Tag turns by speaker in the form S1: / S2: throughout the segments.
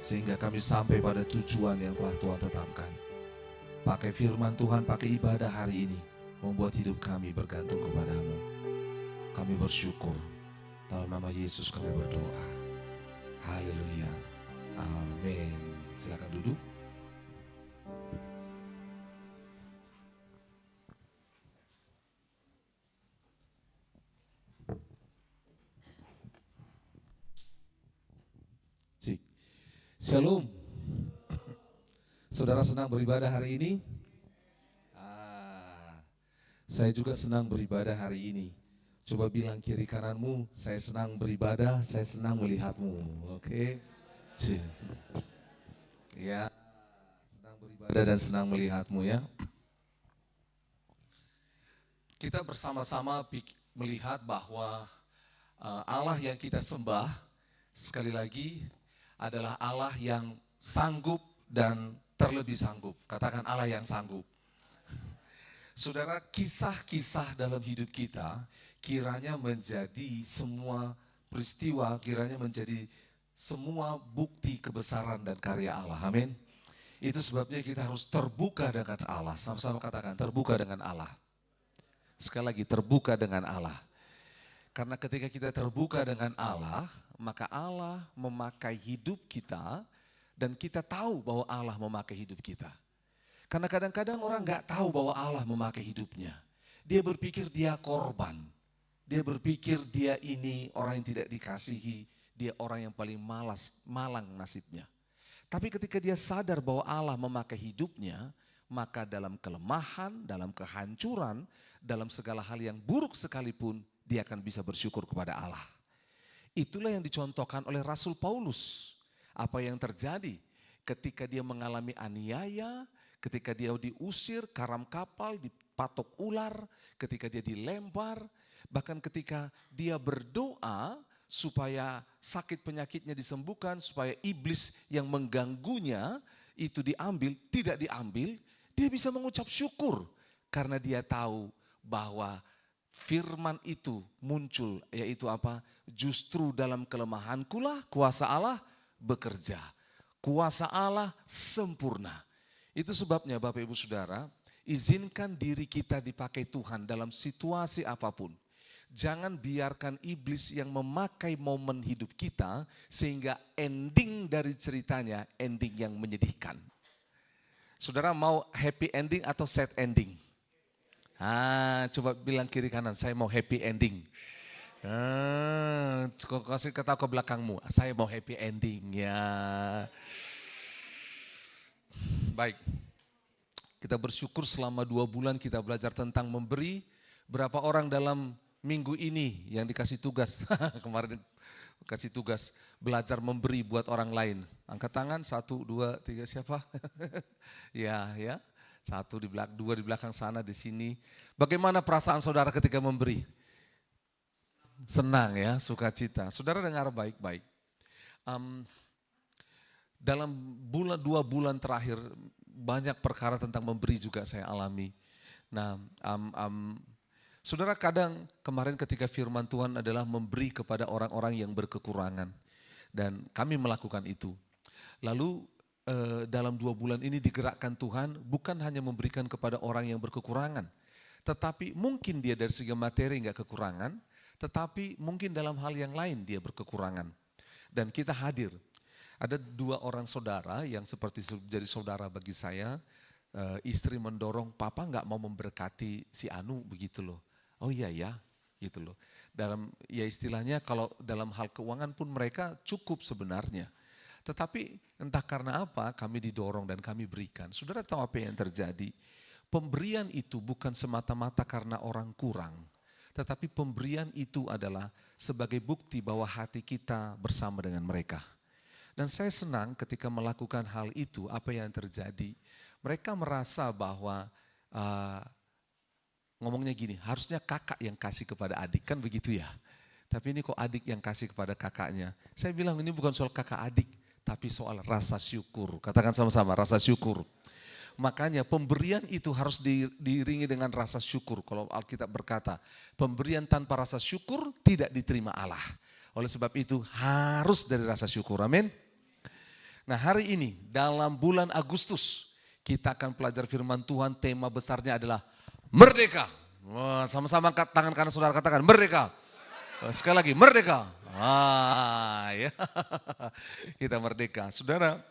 S1: sehingga kami sampai pada tujuan yang telah Tuhan tetapkan. Pakai firman Tuhan, pakai ibadah hari ini, membuat hidup kami bergantung kepadamu. Kami bersyukur, dalam nama Yesus kami berdoa. Haleluya. Amin. Silakan duduk. Shalom. Saudara senang beribadah hari ini? Saya juga senang beribadah hari ini. Coba bilang kiri kananmu, saya senang beribadah, saya senang melihatmu. Oke? Ya, senang beribadah dan senang melihatmu ya. Kita bersama-sama melihat bahwa Allah yang kita sembah, sekali lagi, adalah Allah yang sanggup dan terlebih sanggup. Katakan Allah yang sanggup. Saudara, kisah-kisah dalam hidup kita kiranya menjadi semua peristiwa, kiranya menjadi semua bukti kebesaran dan karya Allah. Amin. Itu sebabnya kita harus terbuka dengan Allah. Sama-sama katakan, terbuka dengan Allah. Sekali lagi, terbuka dengan Allah. Karena ketika kita terbuka dengan Allah, maka Allah memakai hidup kita dan kita tahu bahwa Allah memakai hidup kita. Karena kadang-kadang orang nggak tahu bahwa Allah memakai hidupnya. Dia berpikir dia korban. Dia berpikir dia ini orang yang tidak dikasihi. Dia orang yang paling malang nasibnya. Tapi ketika dia sadar bahwa Allah memakai hidupnya, maka dalam kelemahan, dalam kehancuran, dalam segala hal yang buruk sekalipun, dia akan bisa bersyukur kepada Allah. Itulah yang dicontohkan oleh Rasul Paulus. Apa yang terjadi ketika dia mengalami aniaya, ketika dia diusir, karam kapal, dipatok ular, ketika dia dilempar, bahkan ketika dia berdoa supaya sakit penyakitnya disembuhkan, supaya iblis yang mengganggunya itu diambil, tidak diambil, dia bisa mengucap syukur karena dia tahu bahwa firman itu muncul, yaitu apa? Justru dalam kelemahankulah kuasa Allah bekerja. Kuasa Allah sempurna. Itu sebabnya Bapak Ibu Saudara, izinkan diri kita dipakai Tuhan dalam situasi apapun. Jangan biarkan iblis yang memakai momen hidup kita sehingga ending dari ceritanya ending yang menyedihkan. Saudara mau happy ending atau sad ending? Coba bilang kiri kanan, saya mau happy ending. Kasih kata ke belakangmu, saya mau happy ending ya. Baik, kita bersyukur selama 2 bulan kita belajar tentang memberi. Berapa orang dalam minggu ini yang dikasih tugas, kemarin kasih tugas belajar memberi buat orang lain. Angkat tangan, 1, 2, 3, siapa? Ya. 1 di belakang, 2 di belakang sana, di sini. Bagaimana perasaan saudara ketika memberi? Senang ya, sukacita. Saudara dengar baik-baik. Dalam 2 bulan terakhir banyak perkara tentang memberi juga saya alami. Nah, saudara kadang kemarin ketika firman Tuhan adalah memberi kepada orang-orang yang berkekurangan. Dan kami melakukan itu. Lalu dalam 2 bulan ini digerakkan Tuhan bukan hanya memberikan kepada orang yang berkekurangan. Tetapi mungkin dia dari segi materi enggak kekurangan, tetapi mungkin dalam hal yang lain dia berkekurangan. Dan kita hadir. Ada 2 orang saudara yang seperti jadi saudara bagi saya, istri mendorong, papa enggak mau memberkati si Anu begitu loh. Oh iya ya, gitu loh. Dalam ya istilahnya kalau dalam hal keuangan pun mereka cukup sebenarnya. Tetapi entah karena apa kami didorong dan kami berikan. Saudara tahu apa yang terjadi? Pemberian itu bukan semata-mata karena orang kurang. Tetapi pemberian itu adalah sebagai bukti bahwa hati kita bersama dengan mereka. Dan saya senang ketika melakukan hal itu, apa yang terjadi? Mereka merasa bahwa, ngomongnya gini, harusnya kakak yang kasih kepada adik, kan begitu ya. Tapi ini kok adik yang kasih kepada kakaknya. Saya bilang ini bukan soal kakak adik, tapi soal rasa syukur. Katakan sama-sama, rasa syukur. Makanya pemberian itu harus diiringi dengan rasa syukur. Kalau Alkitab berkata, pemberian tanpa rasa syukur tidak diterima Allah. Oleh sebab itu harus dari rasa syukur, amin. Nah, hari ini dalam bulan Agustus kita akan belajar firman Tuhan, tema besarnya adalah merdeka. Wah, sama-sama angkat tangan kanan saudara, katakan merdeka. Sekali lagi, merdeka. Wah, ya. Kita merdeka. Saudara,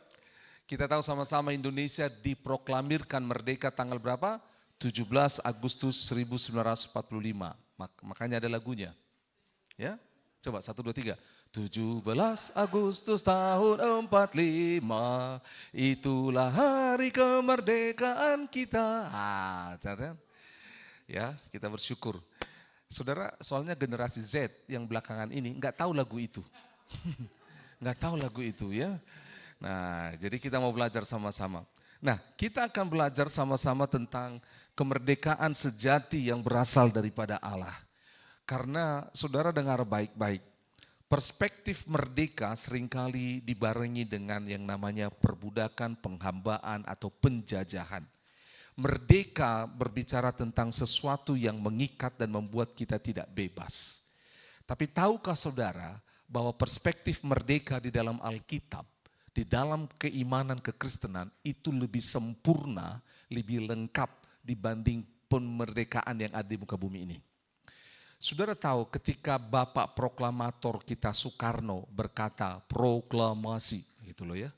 S1: kita tahu sama-sama Indonesia diproklamirkan merdeka tanggal berapa? 17 Agustus 1945. Makanya ada lagunya. Ya, coba 1, 2, 3. 17 Agustus tahun 45, itulah hari kemerdekaan kita. Ya, kita bersyukur. Saudara, soalnya generasi Z yang belakangan ini nggak tahu lagu itu. Nggak tahu lagu itu ya. Nah, jadi kita mau belajar sama-sama. Nah, kita akan belajar sama-sama tentang kemerdekaan sejati yang berasal daripada Allah. Karena saudara dengar baik-baik, perspektif merdeka seringkali dibarengi dengan yang namanya perbudakan, penghambaan atau penjajahan. Merdeka berbicara tentang sesuatu yang mengikat dan membuat kita tidak bebas. Tapi tahukah saudara bahwa perspektif merdeka di dalam Alkitab, di dalam keimanan kekristenan itu lebih sempurna, lebih lengkap dibanding kemerdekaan yang ada di muka bumi ini. Saudara tahu ketika Bapak Proklamator kita Soekarno berkata proklamasi, gitu loh ya.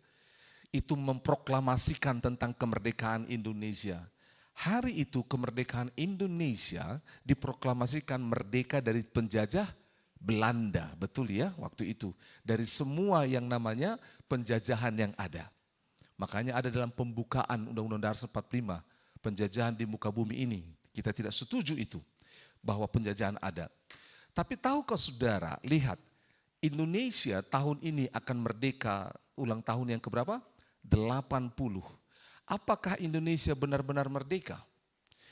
S1: Itu memproklamasikan tentang kemerdekaan Indonesia. Hari itu kemerdekaan Indonesia diproklamasikan merdeka dari penjajah Belanda, betul ya waktu itu. Dari semua yang namanya penjajahan yang ada. Makanya ada dalam pembukaan Undang-Undang Dasar 45, penjajahan di muka bumi ini. Kita tidak setuju itu, bahwa penjajahan ada. Tapi tahukah saudara, lihat, Indonesia tahun ini akan merdeka ulang tahun yang keberapa? 80. Apakah Indonesia benar-benar merdeka?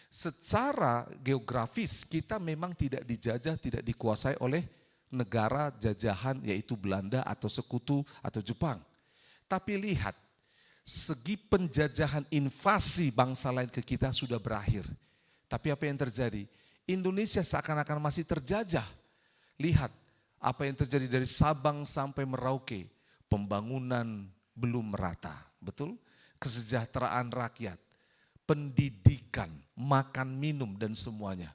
S1: Secara geografis kita memang tidak dijajah, tidak dikuasai oleh negara jajahan yaitu Belanda atau sekutu atau Jepang. Tapi lihat, segi penjajahan invasi bangsa lain ke kita sudah berakhir. Tapi apa yang terjadi? Indonesia seakan-akan masih terjajah. Lihat apa yang terjadi dari Sabang sampai Merauke. Pembangunan belum merata, betul? Kesejahteraan rakyat, pendidikan, makan minum dan semuanya.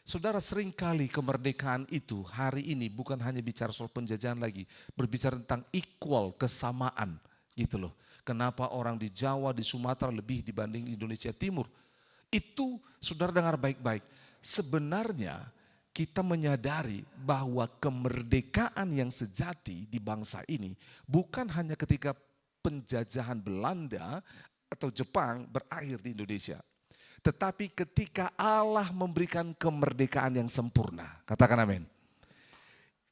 S1: Saudara, seringkali kemerdekaan itu hari ini bukan hanya bicara soal penjajahan lagi. Berbicara tentang equal, kesamaan gitu loh. Kenapa orang di Jawa, di Sumatera lebih dibanding Indonesia Timur? Itu saudara dengar baik-baik. Sebenarnya kita menyadari bahwa kemerdekaan yang sejati di bangsa ini bukan hanya ketika penjajahan Belanda atau Jepang berakhir di Indonesia. Tetapi ketika Allah memberikan kemerdekaan yang sempurna. Katakan amin.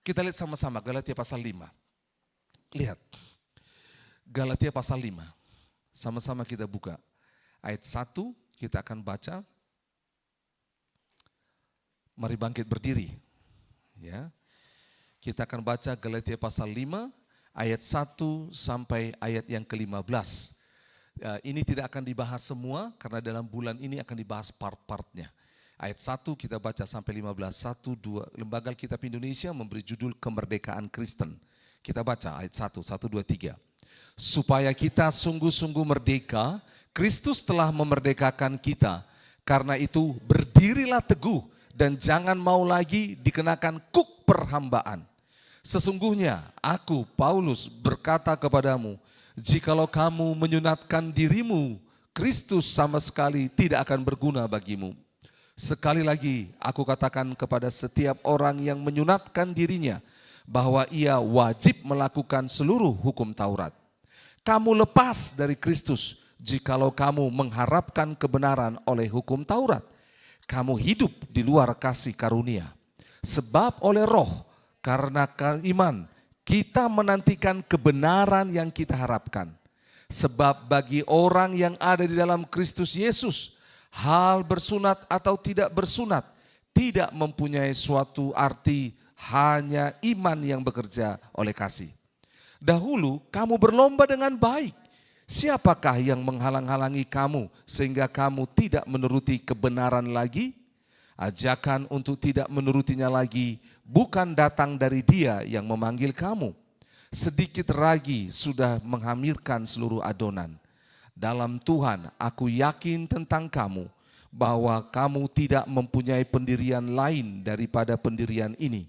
S1: Kita lihat sama-sama Galatia pasal 5. Lihat. Galatia pasal 5. Sama-sama kita buka. Ayat 1 kita akan baca. Mari bangkit berdiri. Ya. Kita akan baca Galatia pasal 5 ayat 1 sampai ayat yang ke-15. Ini tidak akan dibahas semua karena dalam bulan ini akan dibahas part-partnya. Ayat 1 kita baca sampai 15. 1, 2, Lembaga Alkitab Indonesia memberi judul Kemerdekaan Kristen. Kita baca ayat 1, 1, 2, 3. Supaya kita sungguh-sungguh merdeka, Kristus telah memerdekakan kita. Karena itu berdirilah teguh dan jangan mau lagi dikenakan kuk perhambaan. Sesungguhnya aku, Paulus, berkata kepadamu, jikalau kamu menyunatkan dirimu, Kristus sama sekali tidak akan berguna bagimu. Sekali lagi aku katakan kepada setiap orang yang menyunatkan dirinya, bahwa ia wajib melakukan seluruh hukum Taurat. Kamu lepas dari Kristus, jikalau kamu mengharapkan kebenaran oleh hukum Taurat. Kamu hidup di luar kasih karunia. Sebab oleh Roh, karena iman, kita menantikan kebenaran yang kita harapkan. Sebab bagi orang yang ada di dalam Kristus Yesus, hal bersunat atau tidak bersunat tidak mempunyai suatu arti, hanya iman yang bekerja oleh kasih. Dahulu kamu berlomba dengan baik. Siapakah yang menghalang-halangi kamu sehingga kamu tidak menuruti kebenaran lagi? Ajakan untuk tidak menurutinya lagi bukan datang dari Dia yang memanggil kamu. sedikit lagi sudah menghamirkan seluruh adonan. Dalam Tuhan, aku yakin tentang kamu, bahwa kamu tidak mempunyai pendirian lain daripada pendirian ini.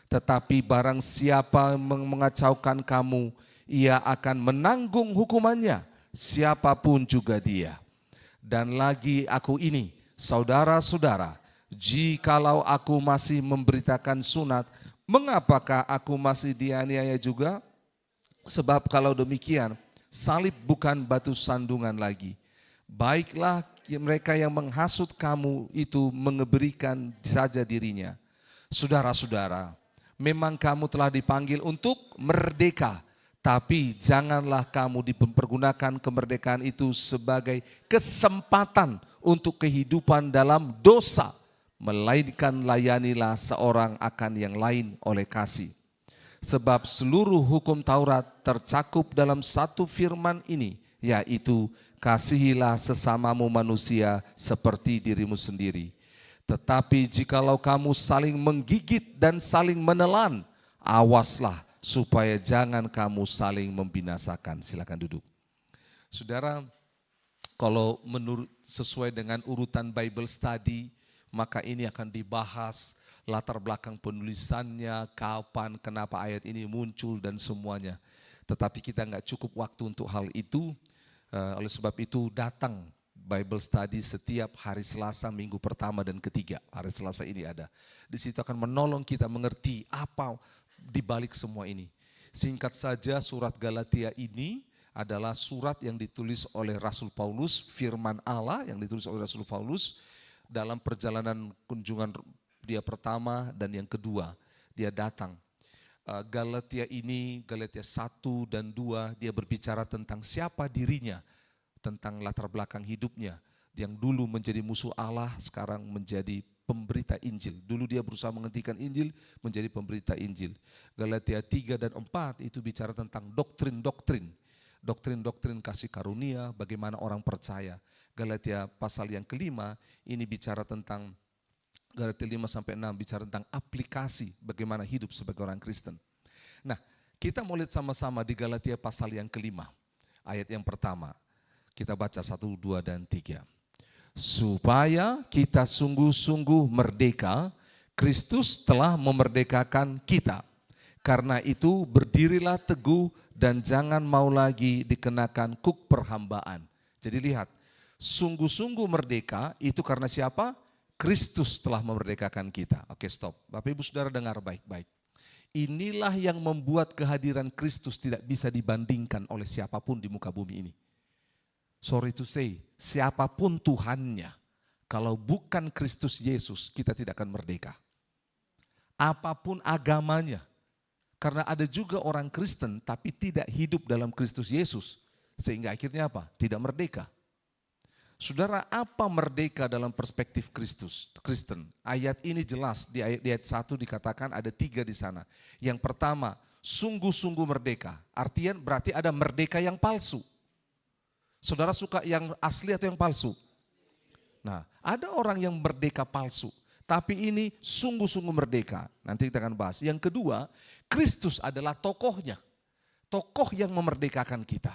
S1: Tetapi barang siapa mengacaukan kamu, ia akan menanggung hukumannya, siapapun juga dia. Dan lagi aku ini, saudara-saudara, jikalau aku masih memberitakan sunat, mengapakah aku masih dianiaya juga? Sebab kalau demikian, salib bukan batu sandungan lagi. Baiklah mereka yang menghasut kamu itu mengeberikan saja dirinya. Saudara-saudara, memang kamu telah dipanggil untuk merdeka, tapi janganlah kamu dipergunakan kemerdekaan itu sebagai kesempatan untuk kehidupan dalam dosa, melainkan layanilah seorang akan yang lain oleh kasih. Sebab seluruh hukum Taurat tercakup dalam satu firman ini, yaitu kasihilah sesamamu manusia seperti dirimu sendiri. Tetapi jikalau kamu saling menggigit dan saling menelan, awaslah supaya jangan kamu saling membinasakan. Silakan duduk. Saudara, kalau menurut sesuai dengan urutan Bible study, maka ini akan dibahas latar belakang penulisannya, kapan, kenapa ayat ini muncul dan semuanya. Tetapi kita nggak cukup waktu untuk hal itu. Oleh sebab itu datang Bible study setiap hari Selasa minggu pertama dan ketiga. Hari Selasa ini ada. Di situ akan menolong kita mengerti apa di balik semua ini. Singkat saja, surat Galatia ini adalah surat yang ditulis oleh Rasul Paulus, firman Allah yang ditulis oleh Rasul Paulus dalam perjalanan kunjungan dia pertama dan yang kedua, dia datang. Galatia ini, Galatia 1 dan 2, dia berbicara tentang siapa dirinya, tentang latar belakang hidupnya. Yang dulu menjadi musuh Allah, sekarang menjadi pemberita Injil. Dulu dia berusaha menghentikan Injil, menjadi pemberita Injil. Galatia 3 dan 4 itu bicara tentang doktrin-doktrin. Doktrin-doktrin kasih karunia, bagaimana orang percaya. Galatia pasal yang kelima, ini bicara tentang Galatia 5-6 bicara tentang aplikasi bagaimana hidup sebagai orang Kristen. Nah, kita mau lihat sama-sama di Galatia pasal yang kelima, ayat yang pertama. Kita baca 1, 2, dan 3. Supaya kita sungguh-sungguh merdeka, Kristus telah memerdekakan kita. Karena itu berdirilah teguh dan jangan mau lagi dikenakan kuk perhambaan. Jadi lihat, sungguh-sungguh merdeka itu karena siapa? Kristus telah memerdekakan kita. Oke, stop. Bapak Ibu Saudara dengar baik-baik. Inilah yang membuat kehadiran Kristus tidak bisa dibandingkan oleh siapapun di muka bumi ini. Sorry to say, siapapun Tuhannya, kalau bukan Kristus Yesus, kita tidak akan merdeka. Apapun agamanya, karena ada juga orang Kristen tapi tidak hidup dalam Kristus Yesus, sehingga akhirnya apa? Tidak merdeka. Saudara, apa merdeka dalam perspektif Kristen? Ayat ini jelas, di ayat 1 dikatakan ada 3 di sana. Yang pertama, sungguh-sungguh merdeka. Artian berarti ada merdeka yang palsu. Saudara suka yang asli atau yang palsu? Nah, ada orang yang merdeka palsu. Tapi ini sungguh-sungguh merdeka. Nanti kita akan bahas. Yang kedua, Kristus adalah tokohnya. Tokoh yang memerdekakan kita.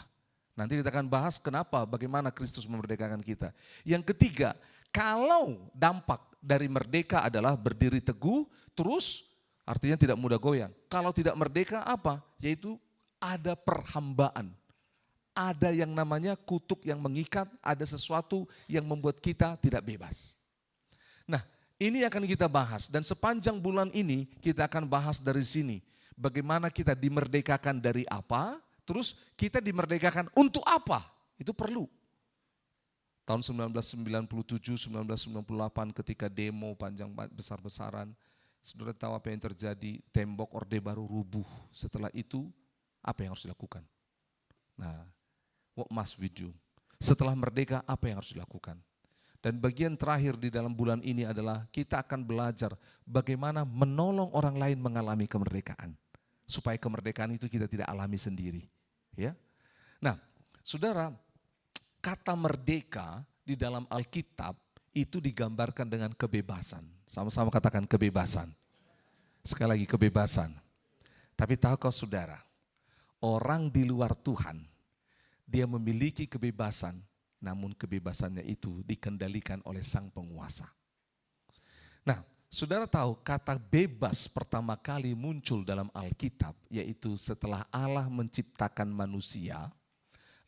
S1: Nanti kita akan bahas kenapa, bagaimana Kristus memerdekakan kita. Yang ketiga, kalau dampak dari merdeka adalah berdiri teguh, terus artinya tidak mudah goyang. Kalau tidak merdeka apa? Yaitu ada perhambaan. Ada yang namanya kutuk yang mengikat, ada sesuatu yang membuat kita tidak bebas. Nah, ini akan kita bahas dan sepanjang bulan ini kita akan bahas dari sini. Bagaimana kita dimerdekakan dari apa? Terus kita dimerdekakan untuk apa? Itu perlu. Tahun 1997, 1998 ketika demo panjang besar-besaran, saudara tahu apa yang terjadi? Tembok Orde Baru rubuh. Setelah itu, apa yang harus dilakukan? Nah, what must we do? Setelah merdeka, apa yang harus dilakukan? Dan bagian terakhir di dalam bulan ini adalah kita akan belajar bagaimana menolong orang lain mengalami kemerdekaan. Supaya kemerdekaan itu kita tidak alami sendiri. Ya, nah, saudara, kata merdeka di dalam Alkitab itu digambarkan dengan kebebasan. Sama-sama katakan kebebasan. Sekali lagi kebebasan. Tapi tahukah saudara, orang di luar Tuhan, dia memiliki kebebasan, namun kebebasannya itu dikendalikan oleh sang penguasa. Nah, saudara tahu kata bebas pertama kali muncul dalam Alkitab, yaitu setelah Allah menciptakan manusia.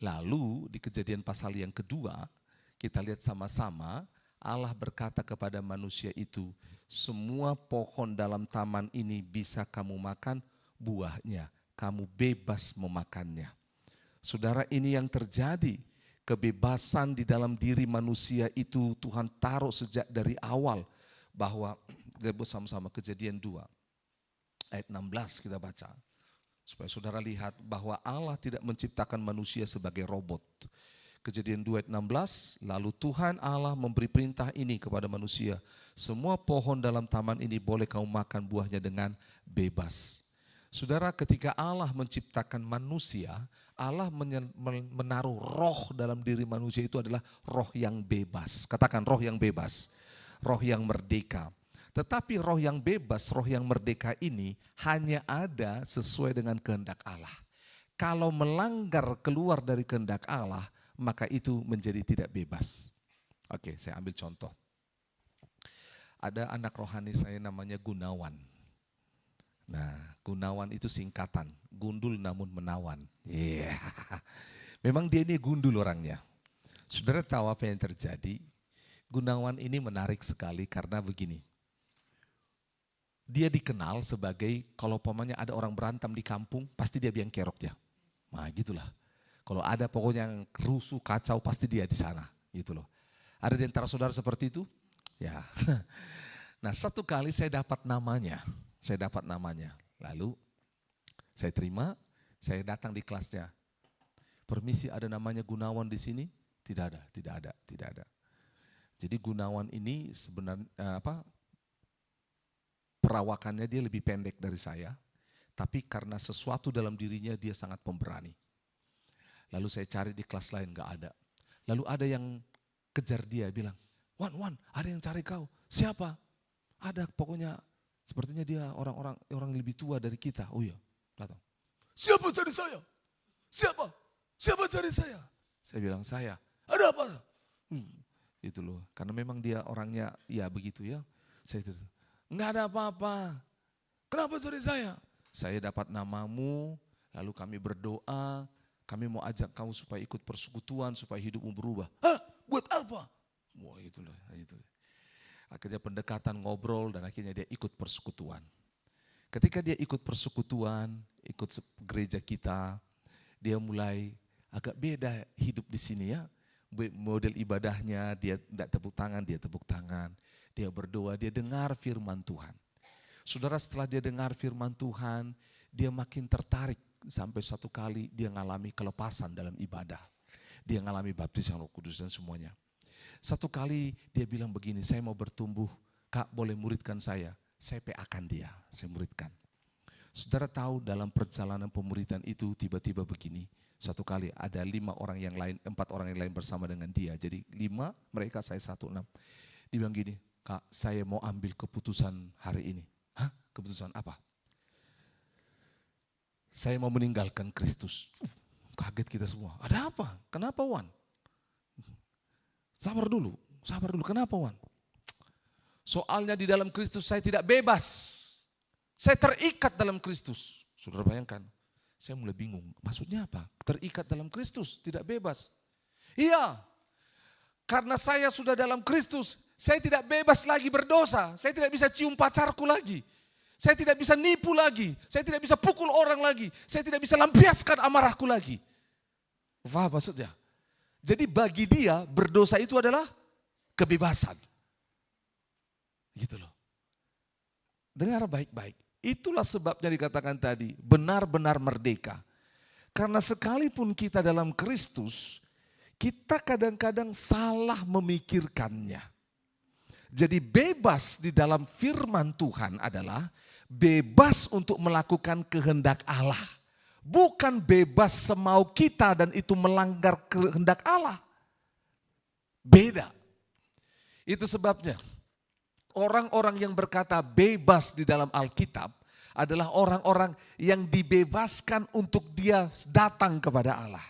S1: Lalu di Kejadian pasal yang kedua, kita lihat sama-sama Allah berkata kepada manusia itu, semua pohon dalam taman ini bisa kamu makan buahnya, kamu bebas memakannya. Saudara, ini yang terjadi. Kebebasan di dalam diri manusia itu Tuhan taruh sejak dari awal. Bahwa, kita sama-sama Kejadian 2, ayat 16 kita baca. Supaya saudara lihat bahwa Allah tidak menciptakan manusia sebagai robot. Kejadian 2 ayat 16, lalu Tuhan Allah memberi perintah ini kepada manusia. Semua pohon dalam taman ini boleh kamu makan buahnya dengan bebas. Saudara, ketika Allah menciptakan manusia, Allah menaruh roh dalam diri manusia itu adalah roh yang bebas. Katakan roh yang bebas, roh yang merdeka. Tetapi roh yang bebas, roh yang merdeka ini hanya ada sesuai dengan kehendak Allah. Kalau melanggar keluar dari kehendak Allah, maka itu menjadi tidak bebas. Oke, saya ambil contoh. Ada anak rohani saya namanya Gunawan. Nah, Gunawan itu singkatan, gundul namun menawan. Iya. Memang dia ini gundul orangnya. Saudara tahu apa yang terjadi? Gunawan ini menarik sekali karena begini. Dia dikenal sebagai kalau umpamanya ada orang berantem di kampung, pasti dia biang keroknya. Nah, gitulah. Kalau ada pokoknya yang rusuh, kacau, pasti dia di sana. Gitu loh. Ada di antara saudara seperti itu? Ya. Nah, satu kali saya dapat namanya. Lalu saya terima, saya datang di kelasnya. Permisi, ada namanya Gunawan di sini? Tidak ada. Jadi Gunawan ini sebenarnya perawakannya dia lebih pendek dari saya, tapi karena sesuatu dalam dirinya dia sangat pemberani. Lalu saya cari di kelas lain, gak ada. Lalu ada yang kejar dia, bilang, Wan, ada yang cari kau. Siapa? Ada, pokoknya sepertinya dia orang yang lebih tua dari kita. Oh iya, datang. Siapa cari saya? Siapa cari saya? Saya bilang, saya. Ada apa? Itu loh, karena memang dia orangnya ya begitu ya. Saya itu, enggak ada apa-apa. Kenapa cari saya? Saya dapat namamu, lalu kami berdoa, kami mau ajak kamu supaya ikut persekutuan, supaya hidupmu berubah. Hah? Buat apa? Wah, itu loh. Akhirnya pendekatan, ngobrol, dan akhirnya dia ikut persekutuan. Ketika dia ikut persekutuan, ikut gereja kita, dia mulai agak beda hidup di sini ya. Model ibadahnya, dia tidak tepuk tangan, dia tepuk tangan. Dia berdoa, dia dengar firman Tuhan. Saudara, setelah dia dengar firman Tuhan, dia makin tertarik. Sampai satu kali dia mengalami kelepasan dalam ibadah. Dia mengalami baptis yang Roh Kudus dan semuanya. Satu kali dia bilang begini, saya mau bertumbuh, Kak boleh muridkan saya PA-kan dia, saya muridkan. Saudara tahu dalam perjalanan pemuridan itu tiba-tiba begini, satu kali ada 4 orang yang lain bersama dengan dia, jadi 5, mereka saya 1, 6. Dia bilang gini, Kak saya mau ambil keputusan hari ini. Hah? Keputusan apa? Saya mau meninggalkan Kristus. Kaget kita semua, ada apa? Kenapa Wan? Sabar dulu, kenapa Wan? Soalnya di dalam Kristus saya tidak bebas. Saya terikat dalam Kristus. Saudara bayangkan, saya mulai bingung. Maksudnya apa? Terikat dalam Kristus, tidak bebas. Iya, karena saya sudah dalam Kristus, saya tidak bebas lagi berdosa. Saya tidak bisa cium pacarku lagi. Saya tidak bisa nipu lagi. Saya tidak bisa pukul orang lagi. Saya tidak bisa lampiaskan amarahku lagi. Wah, maksudnya? Jadi bagi dia berdosa itu adalah kebebasan. Gitu loh. Dengar baik-baik. Itulah sebabnya dikatakan tadi, benar-benar merdeka. Karena sekalipun kita dalam Kristus, kita kadang-kadang salah memikirkannya. Jadi bebas di dalam firman Tuhan adalah bebas untuk melakukan kehendak Allah. Bukan bebas semau kita dan itu melanggar kehendak Allah. Beda. Itu sebabnya orang-orang yang berkata bebas di dalam Alkitab adalah orang-orang yang dibebaskan untuk dia datang kepada Allah.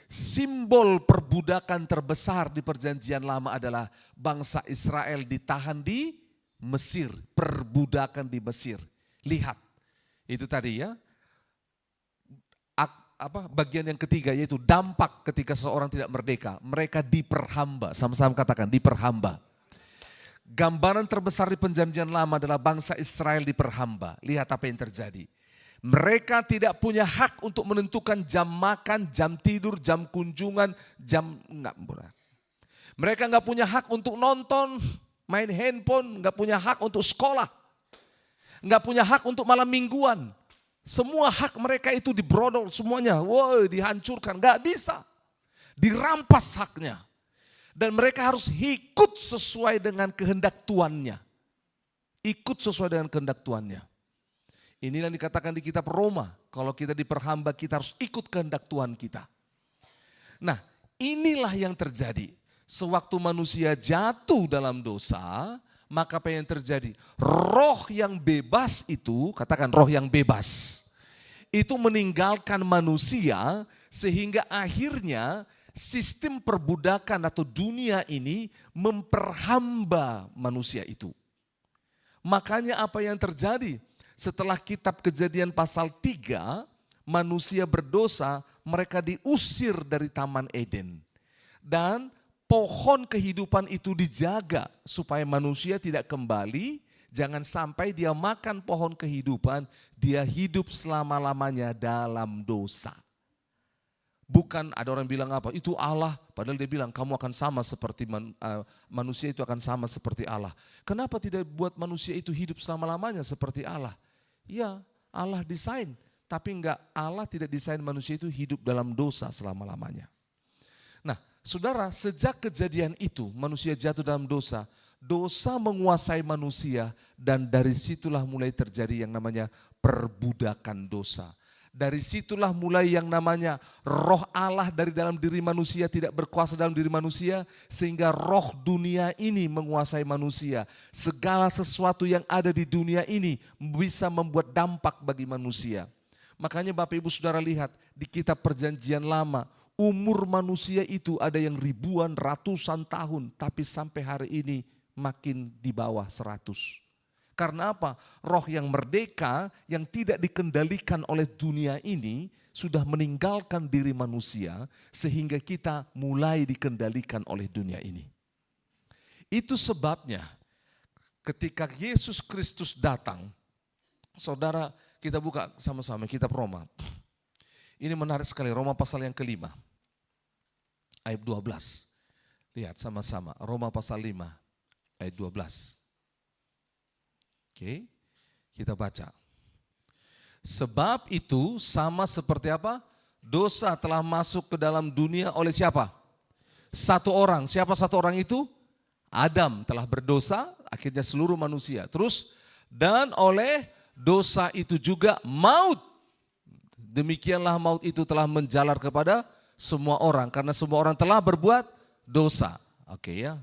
S1: Simbol perbudakan terbesar di perjanjian lama adalah bangsa Israel ditahan di Mesir, perbudakan di Mesir. Lihat, itu tadi ya. Bagian yang ketiga yaitu dampak ketika seorang tidak merdeka. Mereka diperhamba, sama-sama katakan diperhamba. Gambaran terbesar di perjanjian lama adalah bangsa Israel diperhamba. Lihat apa yang terjadi. Mereka tidak punya hak untuk menentukan jam makan, jam tidur, jam kunjungan, Mereka nggak punya hak untuk nonton, main handphone, nggak punya hak untuk sekolah, nggak punya hak untuk malam mingguan. Semua hak mereka itu dibrodol semuanya, dihancurkan, nggak bisa, dirampas haknya. Dan mereka harus ikut sesuai dengan kehendak tuannya. Ikut sesuai dengan kehendak tuannya. Inilah yang dikatakan di kitab Roma. Kalau kita diperhamba kita harus ikut kehendak Tuhan kita. Nah inilah yang terjadi. Sewaktu manusia jatuh dalam dosa, maka apa yang terjadi? Roh yang bebas itu, katakan roh yang bebas. Itu meninggalkan manusia sehingga akhirnya sistem perbudakan atau dunia ini memperhamba manusia itu. Makanya apa yang terjadi? Setelah kitab Kejadian pasal 3, manusia berdosa, mereka diusir dari Taman Eden. Dan pohon kehidupan itu dijaga supaya manusia tidak kembali, jangan sampai dia makan pohon kehidupan, dia hidup selama-lamanya dalam dosa. Bukan ada orang bilang apa, itu Allah, padahal dia bilang kamu akan sama seperti manusia itu akan sama seperti Allah. Kenapa tidak buat manusia itu hidup selama-lamanya seperti Allah? Ya Allah desain, tapi Allah tidak desain manusia itu hidup dalam dosa selama-lamanya. Nah saudara, sejak kejadian itu manusia jatuh dalam dosa, dosa menguasai manusia dan dari situlah mulai terjadi yang namanya perbudakan dosa. Dari situlah mulai yang namanya roh Allah dari dalam diri manusia tidak berkuasa dalam diri manusia. Sehingga roh dunia ini menguasai manusia. Segala sesuatu yang ada di dunia ini bisa membuat dampak bagi manusia. Makanya Bapak Ibu Saudara lihat di kitab perjanjian lama. Umur manusia itu ada yang ribuan, ratusan tahun. Tapi sampai hari ini makin di bawah 100. Karena apa? Roh yang merdeka yang tidak dikendalikan oleh dunia ini sudah meninggalkan diri manusia sehingga kita mulai dikendalikan oleh dunia ini. Itu sebabnya ketika Yesus Kristus datang, saudara kita buka sama-sama kitab Roma. Ini menarik sekali, Roma pasal yang ke-5 ayat 12. Lihat sama-sama, Roma pasal 5 ayat 12. Oke, kita baca. Sebab itu sama seperti apa? Dosa telah masuk ke dalam dunia oleh siapa? Satu orang. Siapa satu orang itu? Adam telah berdosa, akhirnya seluruh manusia. Terus, dan oleh dosa itu juga maut. Demikianlah maut itu telah menjalar kepada semua orang. Karena semua orang telah berbuat dosa. Oke ya,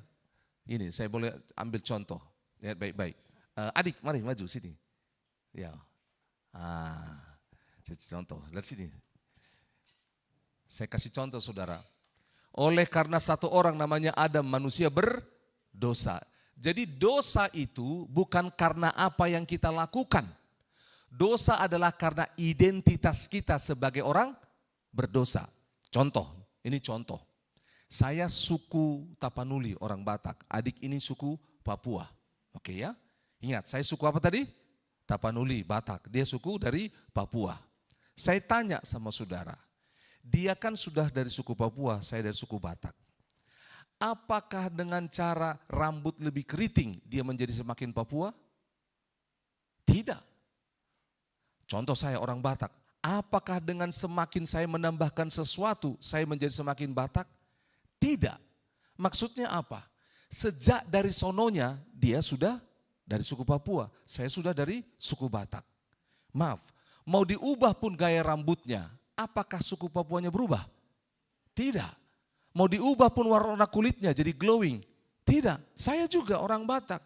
S1: ini saya boleh ambil contoh. Lihat baik-baik. Adik, mari maju sini. Ya, contoh, lihat sini. Saya kasih contoh saudara. Oleh karena satu orang namanya Adam, manusia berdosa. Jadi dosa itu bukan karena apa yang kita lakukan. Dosa adalah karena identitas kita sebagai orang berdosa. Contoh, ini contoh. Saya suku Tapanuli, orang Batak. Adik ini suku Papua. Oke ya. Ingat, saya suku apa tadi? Tapanuli, Batak. Dia suku dari Papua. Saya tanya sama saudara, dia kan sudah dari suku Papua, saya dari suku Batak. Apakah dengan cara rambut lebih keriting, dia menjadi semakin Papua? Tidak. Contoh saya orang Batak. Apakah dengan semakin saya menambahkan sesuatu, saya menjadi semakin Batak? Tidak. Maksudnya apa? Sejak dari sononya, dia sudah dari suku Papua, saya sudah dari suku Batak. Maaf, mau diubah pun gaya rambutnya, apakah suku Papuanya berubah? Tidak. Mau diubah pun warna kulitnya jadi glowing? Tidak. Saya juga orang Batak.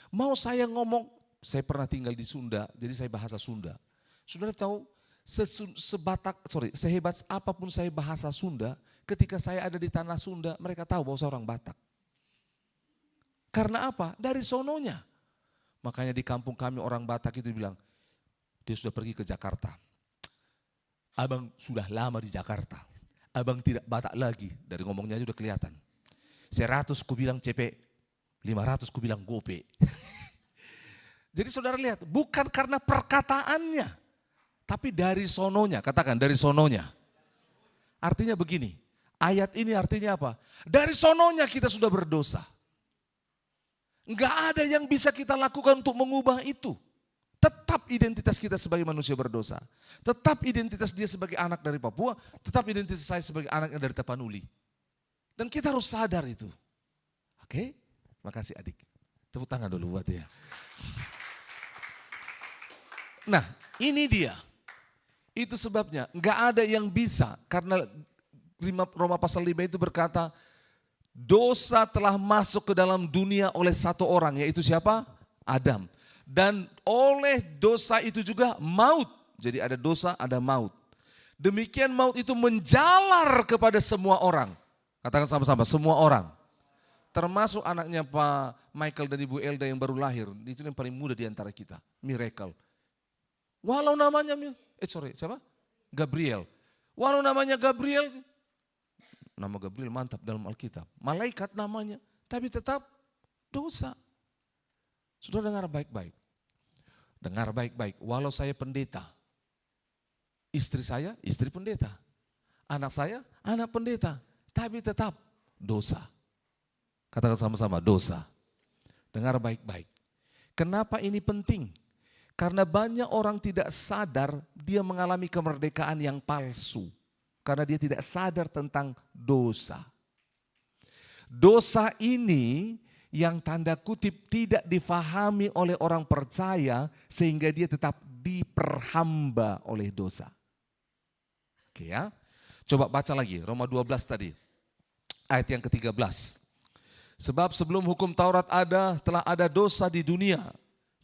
S1: Mau saya ngomong
S2: saya pernah tinggal di Sunda, jadi saya bahasa Sunda. Saudara tahu, sehebat apapun saya bahasa Sunda, ketika saya ada di tanah Sunda, mereka tahu bahwa saya orang Batak. Karena apa? Dari sononya. Makanya di kampung kami orang Batak itu bilang, dia sudah pergi ke Jakarta. Abang sudah lama di Jakarta. Abang tidak Batak lagi. Dari ngomongnya aja udah kelihatan. 100 ku bilang CP, 500 ku bilang gope. Jadi saudara lihat, bukan karena perkataannya, tapi dari sononya. Katakan dari sononya. Artinya begini, ayat ini artinya apa? Dari sononya kita sudah berdosa. Enggak ada yang bisa kita lakukan untuk mengubah itu. Tetap identitas kita sebagai manusia berdosa. Tetap identitas dia sebagai anak dari Papua. Tetap identitas saya sebagai anaknya dari Tapanuli. Dan kita harus sadar itu. Oke? Makasih adik. Tepuk tangan dulu buat dia. Nah, ini dia. Itu sebabnya. Enggak ada yang bisa. Karena Roma pasal 5 itu berkata, dosa telah masuk ke dalam dunia oleh satu orang, yaitu siapa? Adam. Dan oleh dosa itu juga maut. Jadi ada dosa, ada maut. Demikian maut itu menjalar kepada semua orang. Katakan sama-sama, semua orang. Termasuk anaknya Pak Michael dan Ibu Elda yang baru lahir. Itu yang paling muda di antara kita. Miracle. Walau namanya, siapa? Gabriel. Walau namanya Gabriel, nama Gabriel mantap dalam Alkitab. Malaikat namanya, tapi tetap dosa. Sudah dengar baik-baik. Dengar baik-baik, walau saya pendeta. Istri saya, istri pendeta. Anak saya, anak pendeta. Tapi tetap dosa. Katakan sama-sama, dosa. Dengar baik-baik. Kenapa ini penting? Karena banyak orang tidak sadar dia mengalami kemerdekaan yang palsu. Karena dia tidak sadar tentang dosa. Dosa ini yang tanda kutip tidak difahami oleh orang percaya sehingga dia tetap diperhamba oleh dosa. Oke ya, coba baca lagi Roma 12 tadi, ayat yang ke-13. Sebab sebelum hukum Taurat ada, telah ada dosa di dunia.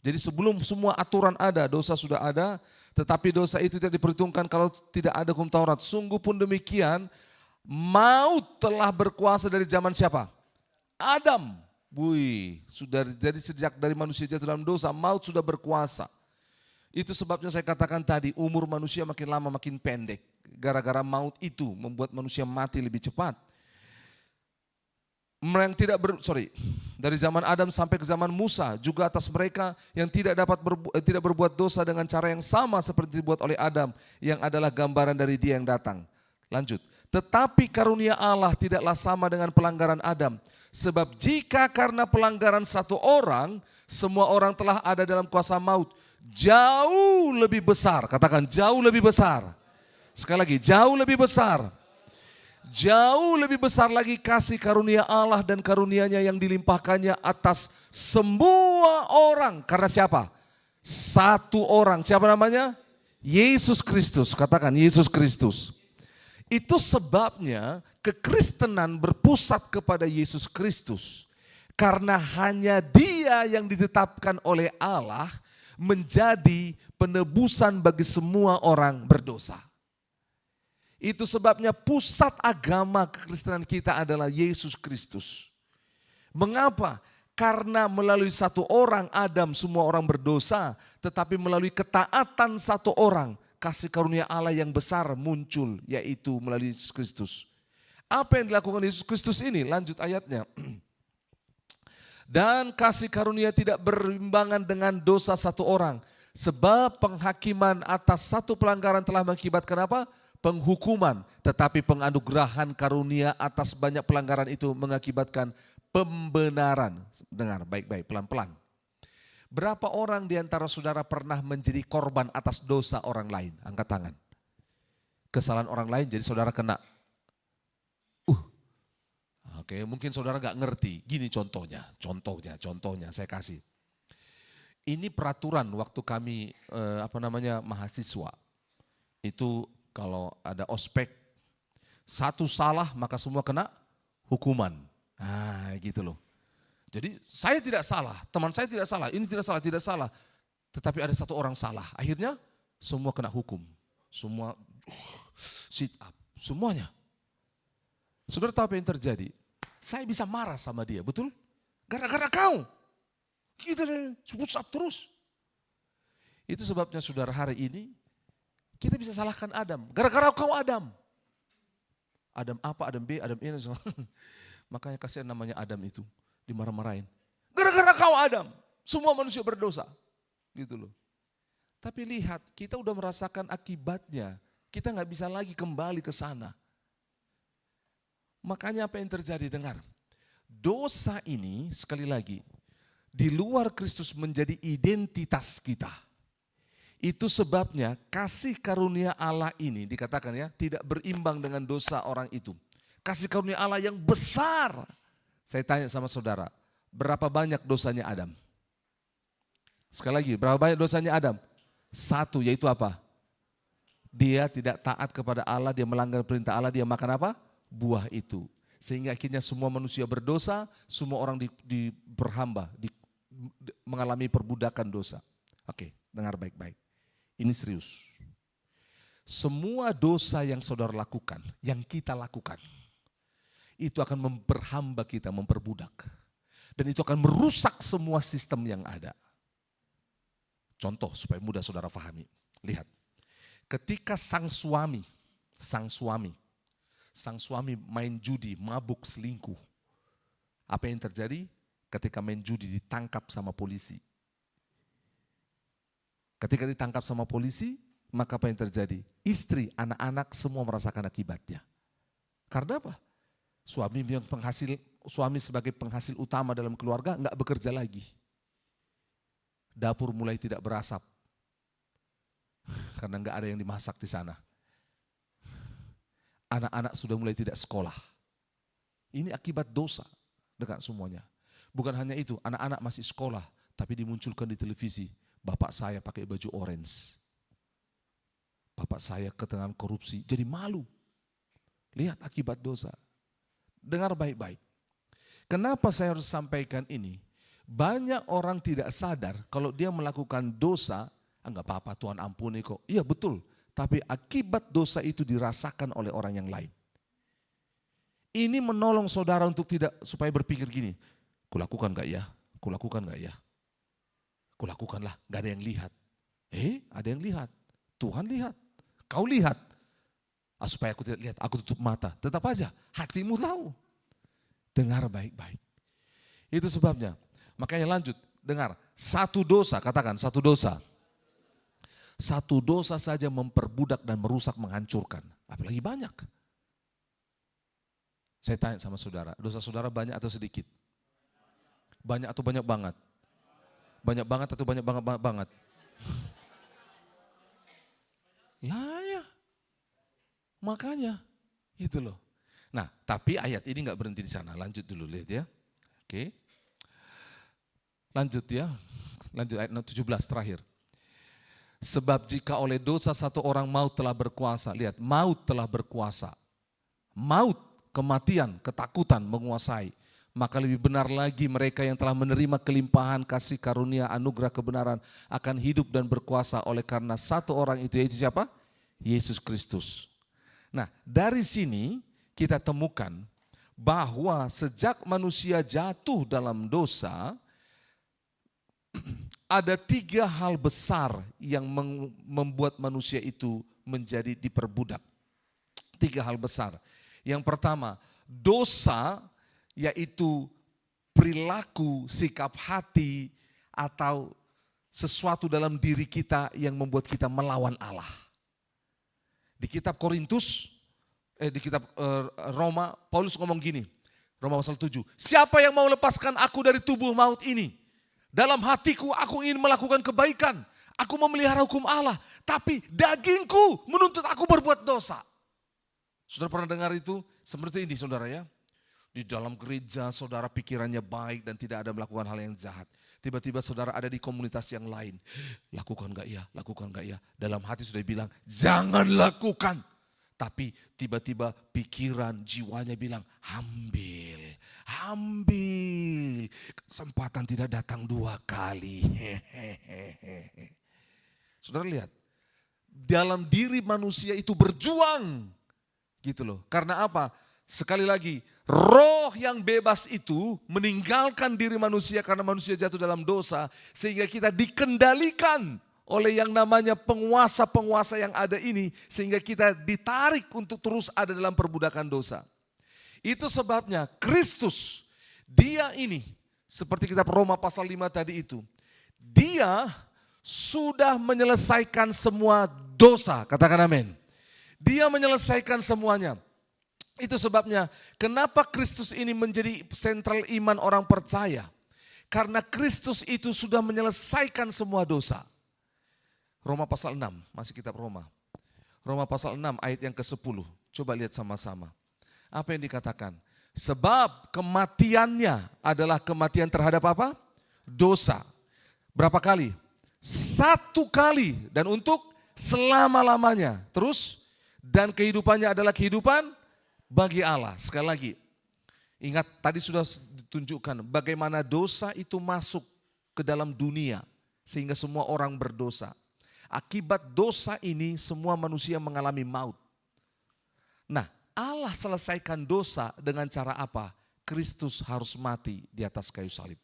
S2: Jadi sebelum semua aturan ada, dosa sudah ada. Tetapi dosa itu tidak diperhitungkan kalau tidak ada hukum Taurat. Sungguh pun demikian, maut telah berkuasa dari zaman siapa? Adam. Sudah jadi sejak dari manusia jatuh dalam dosa, maut sudah berkuasa. Itu sebabnya saya katakan tadi, umur manusia makin lama makin pendek. Gara-gara maut itu membuat manusia mati lebih cepat. Dari zaman Adam sampai ke zaman Musa, juga atas mereka yang tidak berbuat dosa dengan cara yang sama seperti dibuat oleh Adam, yang adalah gambaran dari Dia yang datang. Lanjut. Tetapi karunia Allah tidaklah sama dengan pelanggaran Adam. Sebab jika karena pelanggaran satu orang, semua orang telah ada dalam kuasa maut, jauh lebih besar. Katakan jauh lebih besar. Sekali lagi, jauh lebih besar. Jauh lebih besar lagi kasih karunia Allah dan karunia-Nya yang dilimpahkannya atas semua orang. Karena siapa? Satu orang. Siapa namanya? Yesus Kristus. Katakan Yesus Kristus. Itu sebabnya kekristenan berpusat kepada Yesus Kristus. Karena hanya Dia yang ditetapkan oleh Allah menjadi penebusan bagi semua orang berdosa. Itu sebabnya pusat agama kekristenan kita adalah Yesus Kristus. Mengapa? Karena melalui satu orang Adam semua orang berdosa, tetapi melalui ketaatan satu orang kasih karunia Allah yang besar muncul, yaitu melalui Yesus Kristus. Apa yang dilakukan Yesus Kristus ini? Lanjut ayatnya. Dan kasih karunia tidak berimbangan dengan dosa satu orang. Sebab penghakiman atas satu pelanggaran telah mengakibatkan apa? Penghukuman, tetapi penganugerahan karunia atas banyak pelanggaran itu mengakibatkan pembenaran. Dengar baik-baik, pelan-pelan. Berapa orang di antara saudara pernah menjadi korban atas dosa orang lain? Angkat tangan. Kesalahan orang lain jadi saudara kena. Oke, mungkin saudara gak ngerti. Gini contohnya saya kasih. Ini peraturan waktu kami mahasiswa. Itu kalau ada ospek, satu salah maka semua kena hukuman. Nah gitu loh. Jadi saya tidak salah, teman saya tidak salah, ini tidak salah. Tetapi ada satu orang salah. Akhirnya semua kena hukum. Semua sit up, semuanya. Saudara tahu apa yang terjadi? Saya bisa marah sama dia, betul? Gara-gara kau. Kita sebut up terus. Itu sebabnya saudara hari ini kita bisa salahkan Adam. Gara-gara kau Adam. Adam apa, Adam B, Adam ini. Makanya kasihan namanya Adam itu. Dimarah-marahin. Gara-gara kau Adam. Semua manusia berdosa. Gitu loh. Tapi lihat, kita udah merasakan akibatnya. Kita nggak bisa lagi kembali ke sana. Makanya apa yang terjadi, dengar. Dosa ini sekali lagi, di luar Kristus menjadi identitas kita. Itu sebabnya kasih karunia Allah ini dikatakan ya, tidak berimbang dengan dosa orang itu. Kasih karunia Allah yang besar. Saya tanya sama saudara, berapa banyak dosanya Adam? Sekali lagi, berapa banyak dosanya Adam? Satu, yaitu apa? Dia tidak taat kepada Allah, dia melanggar perintah Allah, dia makan apa? Buah itu. Sehingga akhirnya semua manusia berdosa, semua orang berhamba, mengalami perbudakan dosa. Oke, dengar baik-baik. Ini serius. Semua dosa yang saudara lakukan, yang kita lakukan, itu akan memperhamba kita, memperbudak. Dan itu akan merusak semua sistem yang ada. Contoh supaya mudah saudara pahami. Lihat, ketika sang suami main judi, mabuk, selingkuh. Apa yang terjadi? Ketika main judi ditangkap sama polisi. Ketika ditangkap sama polisi, maka apa yang terjadi? Istri, anak-anak semua merasakan akibatnya. Karena apa? Suami sebagai penghasil utama dalam keluarga enggak bekerja lagi. Dapur mulai tidak berasap. Karena enggak ada yang dimasak di sana. Anak-anak sudah mulai tidak sekolah. Ini akibat dosa dengan semuanya. Bukan hanya itu, anak-anak masih sekolah, tapi dimunculkan di televisi. Bapak saya pakai baju orange. Bapak saya ketengan korupsi, jadi malu. Lihat akibat dosa. Dengar baik-baik. Kenapa saya harus sampaikan ini? Banyak orang tidak sadar kalau dia melakukan dosa, enggak apa-apa Tuhan ampuni kok. Iya betul, tapi akibat dosa itu dirasakan oleh orang yang lain. Ini menolong saudara untuk tidak, supaya berpikir gini, kulakukan enggak ya? Kulakukan enggak ya? Kulakukanlah, enggak ada yang lihat. Ada yang lihat. Tuhan lihat. Kau lihat. Supaya aku tidak lihat, aku tutup mata. Tetap aja, hatimu tahu. Dengar baik-baik. Itu sebabnya. Makanya lanjut, dengar. Satu dosa, katakan satu dosa. Satu dosa saja memperbudak dan merusak, menghancurkan. Apalagi banyak. Saya tanya sama saudara, dosa saudara banyak atau sedikit? Banyak atau banyak banget? Banyak banget atau banyak banget? Lah ya, makanya itu loh. Nah, tapi ayat ini nggak berhenti di sana. Lanjut dulu, lihat ya. Oke, lanjut ya. Lanjut ayat 17 terakhir. Sebab jika oleh dosa satu orang maut telah berkuasa, lihat, maut telah berkuasa. Maut, kematian, ketakutan menguasai. Maka lebih benar lagi mereka yang telah menerima kelimpahan kasih karunia anugerah kebenaran akan hidup dan berkuasa oleh karena satu orang itu, yaitu siapa? Yesus Kristus. Nah, dari sini kita temukan bahwa sejak manusia jatuh dalam dosa, ada 3 hal besar yang membuat manusia itu menjadi diperbudak. 3 hal besar. Yang pertama, dosa, yaitu perilaku, sikap hati, atau sesuatu dalam diri kita yang membuat kita melawan Allah. Di kitab Korintus, di kitab Roma, Paulus ngomong gini, Roma pasal 7, siapa yang mau lepaskan aku dari tubuh maut ini? Dalam hatiku aku ingin melakukan kebaikan, aku memelihara hukum Allah, tapi dagingku menuntut aku berbuat dosa. Saudara pernah dengar itu? Seperti ini saudara ya. Di dalam gereja saudara pikirannya baik dan tidak ada melakukan hal yang jahat. Tiba-tiba saudara ada di komunitas yang lain. Lakukan gak ya? Lakukan gak ya? Dalam hati sudah bilang, jangan lakukan. Tapi tiba-tiba pikiran, jiwanya bilang, ambil. ambil. Kesempatan tidak datang 2 kali. Saudara lihat, dalam diri manusia itu berjuang. Gitu loh. Karena apa? Sekali lagi, roh yang bebas itu meninggalkan diri manusia karena manusia jatuh dalam dosa. Sehingga kita dikendalikan oleh yang namanya penguasa-penguasa yang ada ini. Sehingga kita ditarik untuk terus ada dalam perbudakan dosa. Itu sebabnya Kristus, dia ini, seperti kitab Roma pasal 5 tadi itu. Dia sudah menyelesaikan semua dosa, katakan amin. Dia menyelesaikan semuanya. Itu sebabnya kenapa Kristus ini menjadi sentral iman orang percaya. Karena Kristus itu sudah menyelesaikan semua dosa. Roma pasal 6, masih kitab Roma. Roma pasal 6 ayat yang ke-10. Coba lihat sama-sama. Apa yang dikatakan? Sebab kematiannya adalah kematian terhadap apa? Dosa. Berapa kali? 1 kali dan untuk selama-lamanya. Terus, dan kehidupannya adalah kehidupan bagi Allah. Sekali lagi, ingat tadi sudah ditunjukkan bagaimana dosa itu masuk ke dalam dunia sehingga semua orang berdosa. Akibat dosa ini semua manusia mengalami maut. Nah, Allah selesaikan dosa dengan cara apa? Kristus harus mati di atas kayu salib.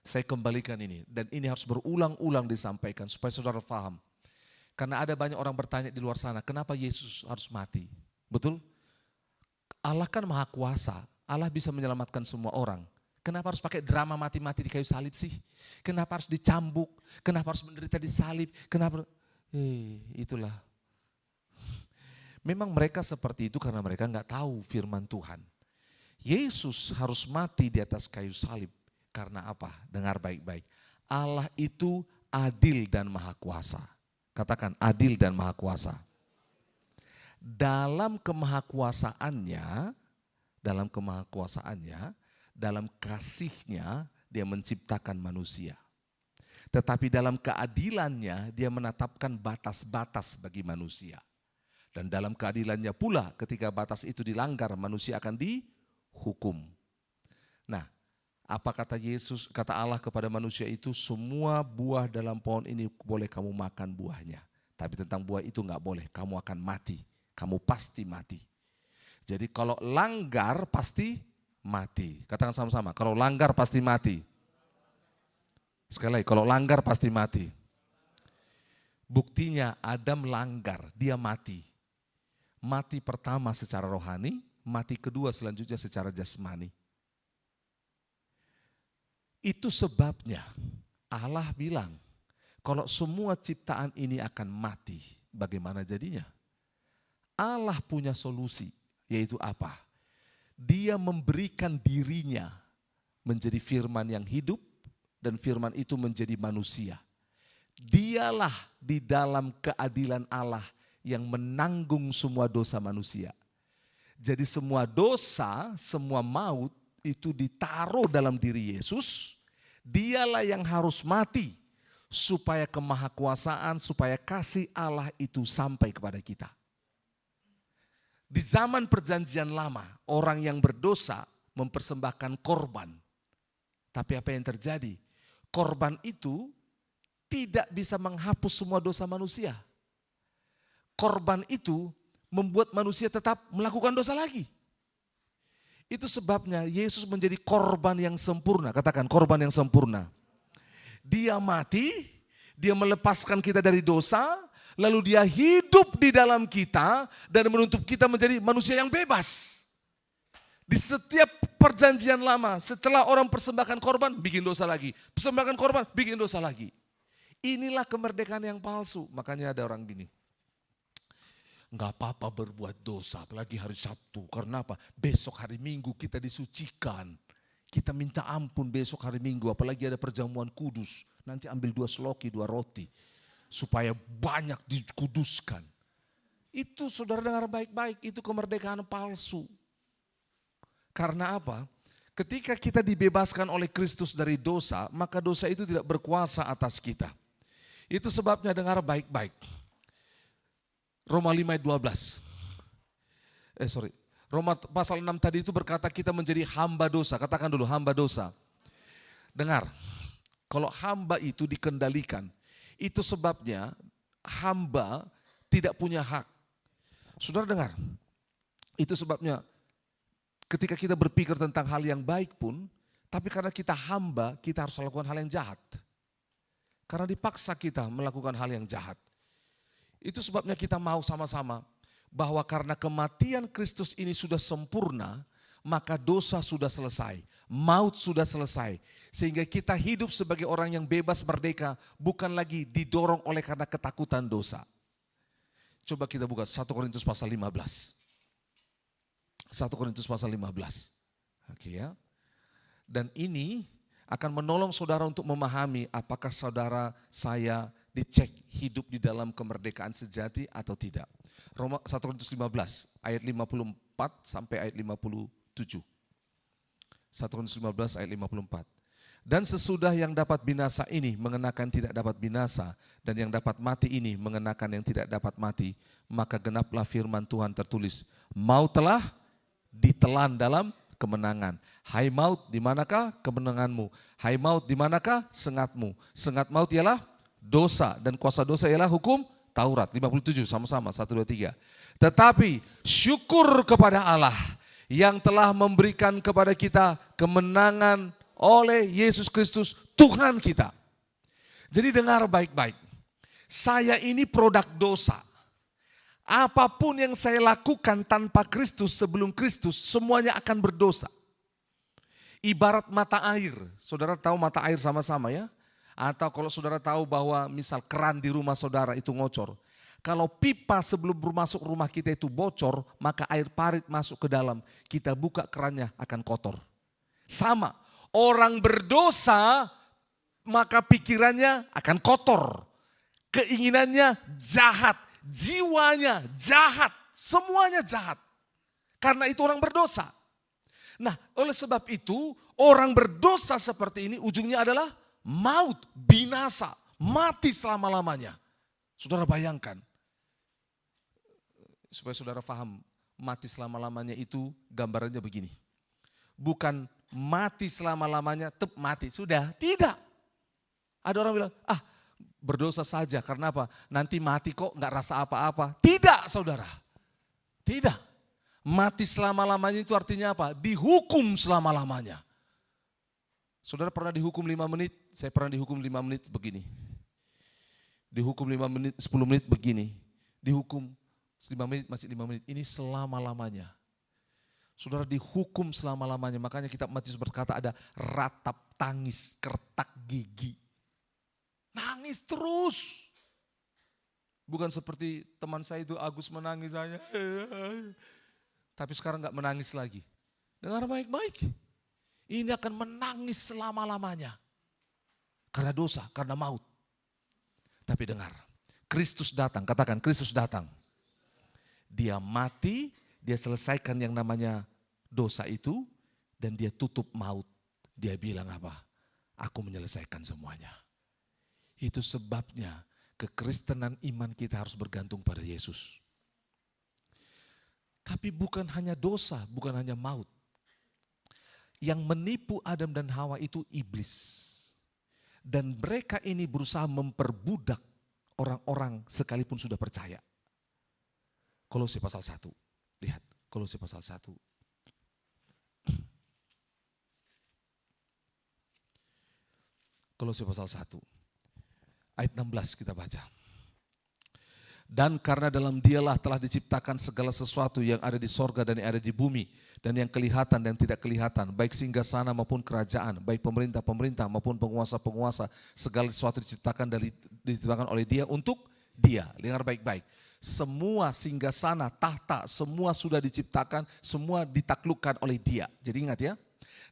S2: Saya kembalikan ini dan ini harus berulang-ulang disampaikan supaya saudara paham. Karena ada banyak orang bertanya di luar sana, kenapa Yesus harus mati? Betul? Allah kan maha kuasa, Allah bisa menyelamatkan semua orang. Kenapa harus pakai drama mati-mati di kayu salib sih? Kenapa harus dicambuk? Kenapa harus menderita di salib? Kenapa? Itulah. Memang mereka seperti itu karena mereka nggak tahu firman Tuhan. Yesus harus mati di atas kayu salib. Karena apa? Dengar baik-baik. Allah itu adil dan maha kuasa. Katakan adil dan maha kuasa. Dalam kemahakuasaannya, dalam kasihnya dia menciptakan manusia. Tetapi dalam keadilannya dia menetapkan batas-batas bagi manusia. Dan dalam keadilannya pula ketika batas itu dilanggar manusia akan dihukum. Nah, apa kata Yesus, kata Allah kepada manusia itu, semua buah dalam pohon ini boleh kamu makan buahnya. Tapi tentang buah itu enggak boleh, kamu akan mati. Kamu pasti mati. Jadi kalau langgar pasti mati. Katakan sama-sama, kalau langgar pasti mati. Sekali lagi, kalau langgar pasti mati. Buktinya Adam langgar, dia mati. Mati pertama secara rohani, mati kedua selanjutnya secara jasmani. Itu sebabnya Allah bilang, kalau semua ciptaan ini akan mati, bagaimana jadinya? Allah punya solusi, yaitu apa? Dia memberikan dirinya menjadi firman yang hidup dan firman itu menjadi manusia. Dialah di dalam keadilan Allah yang menanggung semua dosa manusia. Jadi semua dosa, semua maut itu ditaruh dalam diri Yesus. Dialah yang harus mati supaya kemahakuasaan, supaya kasih Allah itu sampai kepada kita. Di zaman perjanjian lama, orang yang berdosa mempersembahkan korban. Tapi apa yang terjadi? Korban itu tidak bisa menghapus semua dosa manusia. Korban itu membuat manusia tetap melakukan dosa lagi. Itu sebabnya Yesus menjadi korban yang sempurna. Katakan korban yang sempurna. Dia mati, dia melepaskan kita dari dosa, lalu dia hidup di dalam kita dan menuntut kita menjadi manusia yang bebas. Di setiap perjanjian lama, setelah orang persembahkan korban, bikin dosa lagi. Persembahkan korban, bikin dosa lagi. Inilah kemerdekaan yang palsu. Makanya ada orang gini, enggak apa-apa berbuat dosa, apalagi hari Sabtu. Karena apa? Besok hari Minggu kita disucikan. Kita minta ampun besok hari Minggu, apalagi ada perjamuan kudus. Nanti ambil 2 seloki, 2 roti. Supaya banyak dikuduskan. Itu saudara dengar baik-baik, itu kemerdekaan palsu. Karena apa? Ketika kita dibebaskan oleh Kristus dari dosa, maka dosa itu tidak berkuasa atas kita. Itu sebabnya dengar baik-baik. Roma 5 ayat 12. Roma pasal 6 tadi itu berkata kita menjadi hamba dosa. Katakan dulu, hamba dosa. Dengar, kalau hamba itu dikendalikan, itu sebabnya hamba tidak punya hak. Saudara dengar, itu sebabnya ketika kita berpikir tentang hal yang baik pun, tapi karena kita hamba, kita harus melakukan hal yang jahat. Karena dipaksa kita melakukan hal yang jahat. Itu sebabnya kita mau sama-sama bahwa karena kematian Kristus ini sudah sempurna, maka dosa sudah selesai, maut sudah selesai. Sehingga kita hidup sebagai orang yang bebas merdeka, bukan lagi didorong oleh karena ketakutan dosa. Coba kita buka 1 Korintus pasal 15. 1 Korintus pasal 15. Oke ya. Dan ini akan menolong saudara untuk memahami apakah saudara saya dicek hidup di dalam kemerdekaan sejati atau tidak. Roma 1 Korintus 15 ayat 54 sampai ayat 57. 1 Korintus 15 ayat 54. Dan sesudah yang dapat binasa ini mengenakan tidak dapat binasa, dan yang dapat mati ini mengenakan yang tidak dapat mati, maka genaplah firman Tuhan tertulis, maut telah ditelan dalam kemenangan. Hai maut, di manakah kemenanganmu? Hai maut, di manakah sengatmu? Sengat maut ialah dosa, dan kuasa dosa ialah hukum Taurat. 57 sama-sama, 1, 2, 3. Tetapi syukur kepada Allah yang telah memberikan kepada kita kemenangan oleh Yesus Kristus Tuhan kita. Jadi dengar baik-baik. Saya ini produk dosa. Apapun yang saya lakukan tanpa Kristus, sebelum Kristus, semuanya akan berdosa. Ibarat mata air. Saudara tahu mata air sama-sama ya? Atau kalau saudara tahu bahwa misal keran di rumah saudara itu ngocor. Kalau pipa sebelum masuk rumah kita itu bocor, maka air parit masuk ke dalam. Kita buka kerannya akan kotor. Sama. Orang berdosa, maka pikirannya akan kotor. Keinginannya jahat, jiwanya jahat, semuanya jahat. Karena itu orang berdosa. Nah, oleh sebab itu, orang berdosa seperti ini ujungnya adalah maut, binasa, mati selama-lamanya. Saudara bayangkan, supaya saudara paham, mati selama-lamanya itu gambarannya begini. Bukan mati selama-lamanya, mati, sudah. Tidak. Ada orang bilang, berdosa saja, karena apa? Nanti mati kok gak rasa apa-apa. Tidak saudara. Tidak. Mati selama-lamanya itu artinya apa? Dihukum selama-lamanya. Saudara pernah dihukum 5 menit? Saya pernah dihukum 5 menit begini. Dihukum 5 menit, 10 menit begini. Dihukum 5 menit, masih 5 menit. Ini selama-lamanya. Saudara dihukum selama-lamanya, makanya kitab Matius berkata ada ratap tangis, kertak gigi. Nangis terus. Bukan seperti teman saya itu Agus menangis saja. Tapi sekarang gak menangis lagi. Dengar baik-baik. Ini akan menangis selama-lamanya. Karena dosa, karena maut. Tapi dengar, Kristus datang, katakan Kristus datang. Dia mati, dia selesaikan yang namanya dosa itu, dan dia tutup maut. Dia bilang apa? Aku menyelesaikan semuanya. Itu sebabnya kekristenan iman kita harus bergantung pada Yesus. Tapi bukan hanya dosa, bukan hanya maut. Yang menipu Adam dan Hawa itu iblis. Dan mereka ini berusaha memperbudak orang-orang sekalipun sudah percaya. Kolose pasal 1. Lihat, Kolose pasal 1. Kolose pasal 1. Ayat 16 kita baca. Dan karena dalam dialah telah diciptakan segala sesuatu yang ada di sorga dan yang ada di bumi, dan yang kelihatan dan tidak kelihatan, baik singgasana maupun kerajaan, baik pemerintah-pemerintah maupun penguasa-penguasa, segala sesuatu diciptakan oleh dia untuk dia. Dengar baik-baik. Semua singgasana, tahta, semua sudah diciptakan, semua ditaklukkan oleh dia. Jadi ingat ya.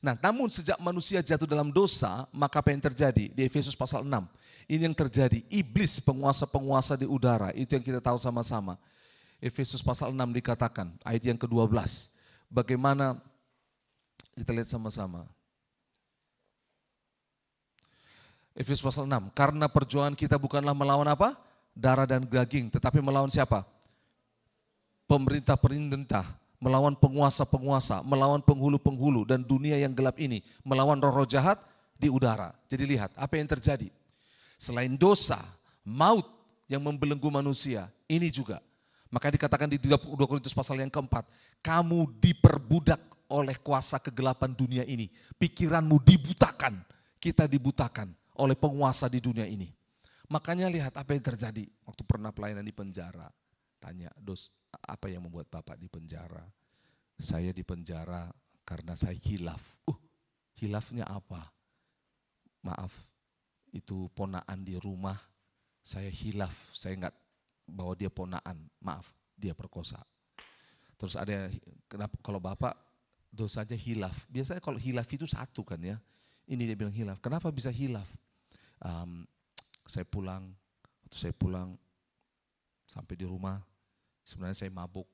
S2: Nah, namun sejak manusia jatuh dalam dosa, maka apa yang terjadi? Di Efesus pasal 6. Ini yang terjadi, iblis penguasa-penguasa di udara, itu yang kita tahu sama-sama. Efesus pasal 6 dikatakan, ayat yang ke-12. Bagaimana, kita lihat sama-sama. Efesus pasal 6, karena perjuangan kita bukanlah melawan apa? Darah dan daging, tetapi melawan siapa? Pemerintah-pemerintah, melawan penguasa-penguasa, melawan penghulu-penghulu dan dunia yang gelap ini, melawan roh-roh jahat di udara. Jadi lihat apa yang terjadi. Selain dosa, maut yang membelenggu manusia, ini juga. Maka dikatakan di 2 Korintus pasal yang keempat, kamu diperbudak oleh kuasa kegelapan dunia ini. Pikiranmu dibutakan, kita dibutakan oleh penguasa di dunia ini. Makanya lihat apa yang terjadi waktu pernah pelayanan di penjara. Tanya, dos, apa yang membuat Bapak di penjara? Saya di penjara karena saya hilaf. Hilafnya apa? Maaf, itu ponaan di rumah, saya hilaf, saya enggak bawa dia ponaan, maaf, dia perkosa. Terus ada, kenapa kalau Bapak dosanya hilaf? Biasanya kalau hilaf itu satu kan ya, ini dia bilang hilaf. Kenapa bisa hilaf? Saya pulang sampai di rumah, sebenarnya saya mabuk,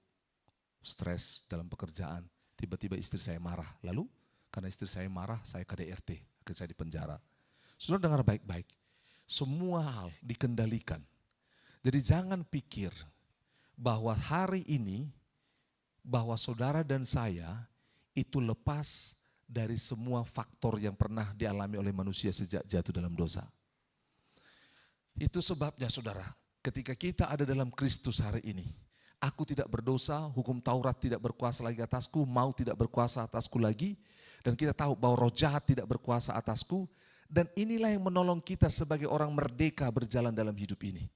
S2: stres dalam pekerjaan. Tiba-tiba istri saya marah. Lalu karena istri saya marah, saya KDRT, akhirnya saya di penjara. Saudara dengar baik-baik, semua hal dikendalikan. Jadi jangan pikir bahwa hari ini, bahwa saudara dan saya itu lepas dari semua faktor yang pernah dialami oleh manusia sejak jatuh dalam dosa. Itu sebabnya saudara, ketika kita ada dalam Kristus hari ini, aku tidak berdosa, hukum Taurat tidak berkuasa lagi atasku, maut tidak berkuasa atasku lagi, dan kita tahu bahwa roh jahat tidak berkuasa atasku, dan inilah yang menolong kita sebagai orang merdeka berjalan dalam hidup ini.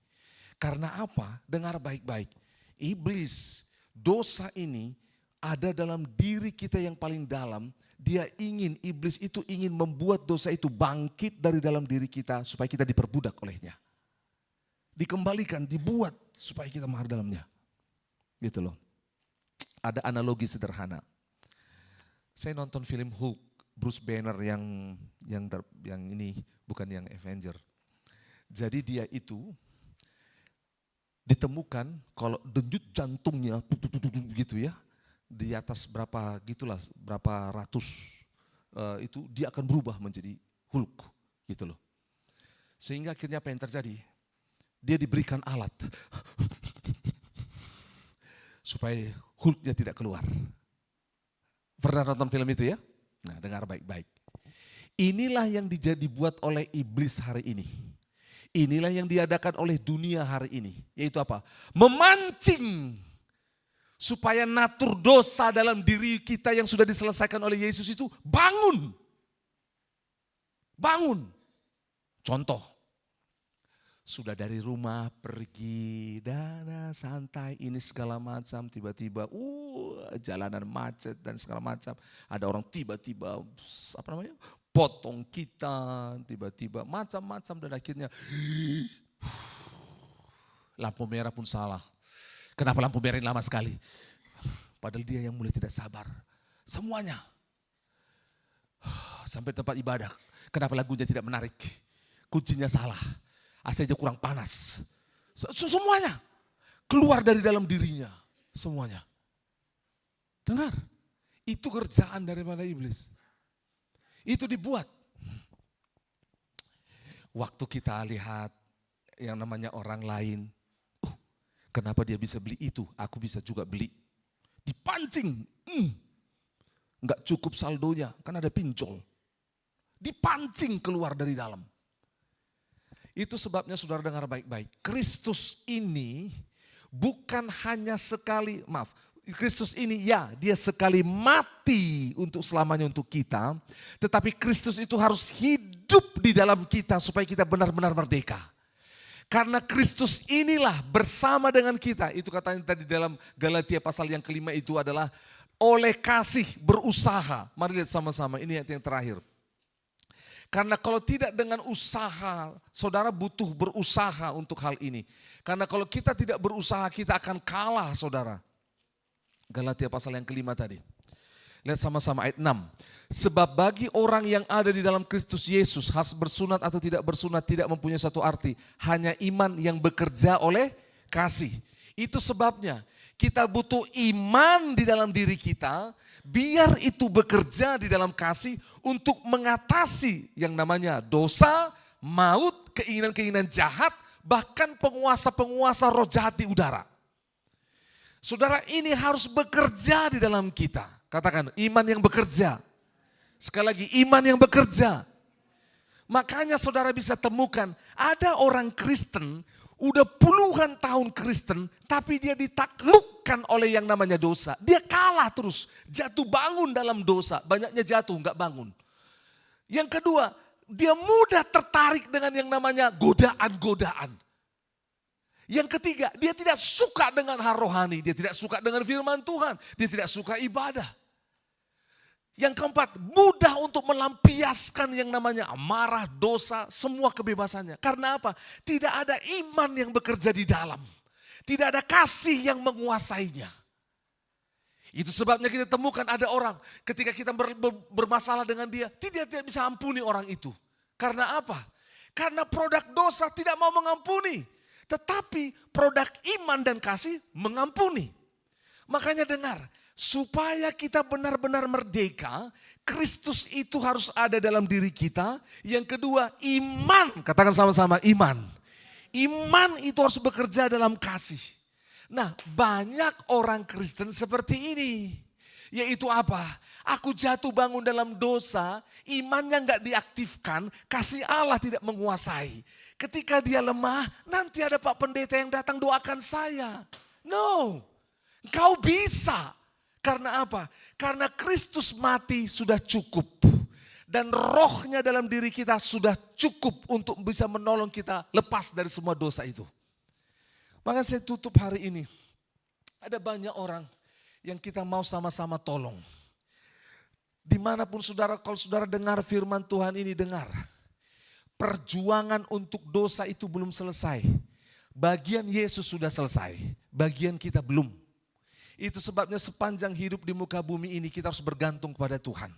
S2: Karena apa? Dengar baik-baik, iblis, dosa ini ada dalam diri kita yang paling dalam. Iblis itu ingin membuat dosa itu bangkit dari dalam diri kita supaya kita diperbudak olehnya. Dikembalikan, dibuat supaya kita mahir dalamnya. Gitu loh. Ada analogi sederhana. Saya nonton film Hulk, Bruce Banner yang ini bukan yang Avenger. Jadi dia itu ditemukan kalau denyut jantungnya gitu ya, di atas berapa ratus itu dia akan berubah menjadi Hulk gitu loh. Sehingga akhirnya apa yang terjadi? Dia diberikan alat supaya Hulknya tidak keluar. Pernah nonton film itu ya? Nah, dengar baik-baik. Inilah yang dibuat oleh iblis hari ini. Inilah yang diadakan oleh dunia hari ini. Yaitu apa? Memancing supaya natur dosa dalam diri kita yang sudah diselesaikan oleh Yesus itu bangun. Bangun. Contoh. Sudah dari rumah pergi dana santai ini segala macam, tiba-tiba jalanan macet dan segala macam. Ada orang tiba-tiba potong kita, tiba-tiba macam-macam dan akhirnya lampu merah pun salah. Kenapa lampu merah ini lama sekali? Padahal dia yang mulai tidak sabar. Semuanya. Sampai tempat ibadah. Kenapa lagunya tidak menarik? Kuncinya salah. AC-nya kurang panas. Semuanya keluar dari dalam dirinya. Semuanya. Dengar. Itu kerjaan daripada iblis. Itu dibuat. Waktu kita lihat yang namanya orang lain. Kenapa dia bisa beli itu? Aku bisa juga beli. Dipancing. Enggak cukup saldonya. Kan ada pinjol. Dipancing keluar dari dalam. Itu sebabnya saudara dengar baik-baik. Kristus ini bukan hanya sekali, Kristus ini ya dia sekali mati untuk selamanya untuk kita. Tetapi Kristus itu harus hidup di dalam kita supaya kita benar-benar merdeka. Karena Kristus inilah bersama dengan kita. Itu katanya tadi dalam Galatia pasal yang kelima itu adalah oleh kasih berusaha. Mari lihat sama-sama, ini yang terakhir. Karena kalau tidak dengan usaha, saudara butuh berusaha untuk hal ini. Karena kalau kita tidak berusaha, kita akan kalah saudara. Galatia pasal yang kelima tadi. Lihat sama-sama ayat 6. Sebab bagi orang yang ada di dalam Kristus Yesus, has bersunat atau tidak bersunat tidak mempunyai satu arti. Hanya iman yang bekerja oleh kasih. Itu sebabnya kita butuh iman di dalam diri kita, biar itu bekerja di dalam kasih untuk mengatasi yang namanya dosa, maut, keinginan-keinginan jahat, bahkan penguasa-penguasa roh jahat di udara. Saudara, ini harus bekerja di dalam kita. Katakan, iman yang bekerja. Sekali lagi, iman yang bekerja. Makanya saudara bisa temukan, ada orang Kristen, udah puluhan tahun Kristen, tapi dia ditaklukkan oleh yang namanya dosa. Dia kalah terus, jatuh bangun dalam dosa. Banyaknya jatuh, enggak bangun. Yang kedua, dia mudah tertarik dengan yang namanya godaan-godaan. Yang ketiga, dia tidak suka dengan hal rohani, dia tidak suka dengan firman Tuhan, dia tidak suka ibadah. Yang keempat, mudah untuk melampiaskan yang namanya amarah, dosa, semua kebebasannya. Karena apa? Tidak ada iman yang bekerja di dalam. Tidak ada kasih yang menguasainya. Itu sebabnya kita temukan ada orang ketika kita bermasalah dengan dia, tidak bisa ampuni orang itu. Karena apa? Karena produk dosa tidak mau mengampuni. Tetapi produk iman dan kasih mengampuni. Makanya dengar, supaya kita benar-benar merdeka, Kristus itu harus ada dalam diri kita. Yang kedua, iman. Katakan sama-sama, iman. Iman itu harus bekerja dalam kasih. Nah, banyak orang Kristen seperti ini. Yaitu apa? Aku jatuh bangun dalam dosa, imannya enggak diaktifkan, kasih Allah tidak menguasai. Ketika dia lemah, nanti ada Pak Pendeta yang datang doakan saya. No, kau bisa. Karena apa? Karena Kristus mati sudah cukup. Dan rohnya dalam diri kita sudah cukup untuk bisa menolong kita lepas dari semua dosa itu. Maka saya tutup hari ini. Ada banyak orang yang kita mau sama-sama tolong. Dimanapun saudara, kalau saudara dengar firman Tuhan ini, dengar. Perjuangan untuk dosa itu belum selesai. Bagian Yesus sudah selesai, bagian kita belum. Itu sebabnya sepanjang hidup di muka bumi ini kita harus bergantung kepada Tuhan.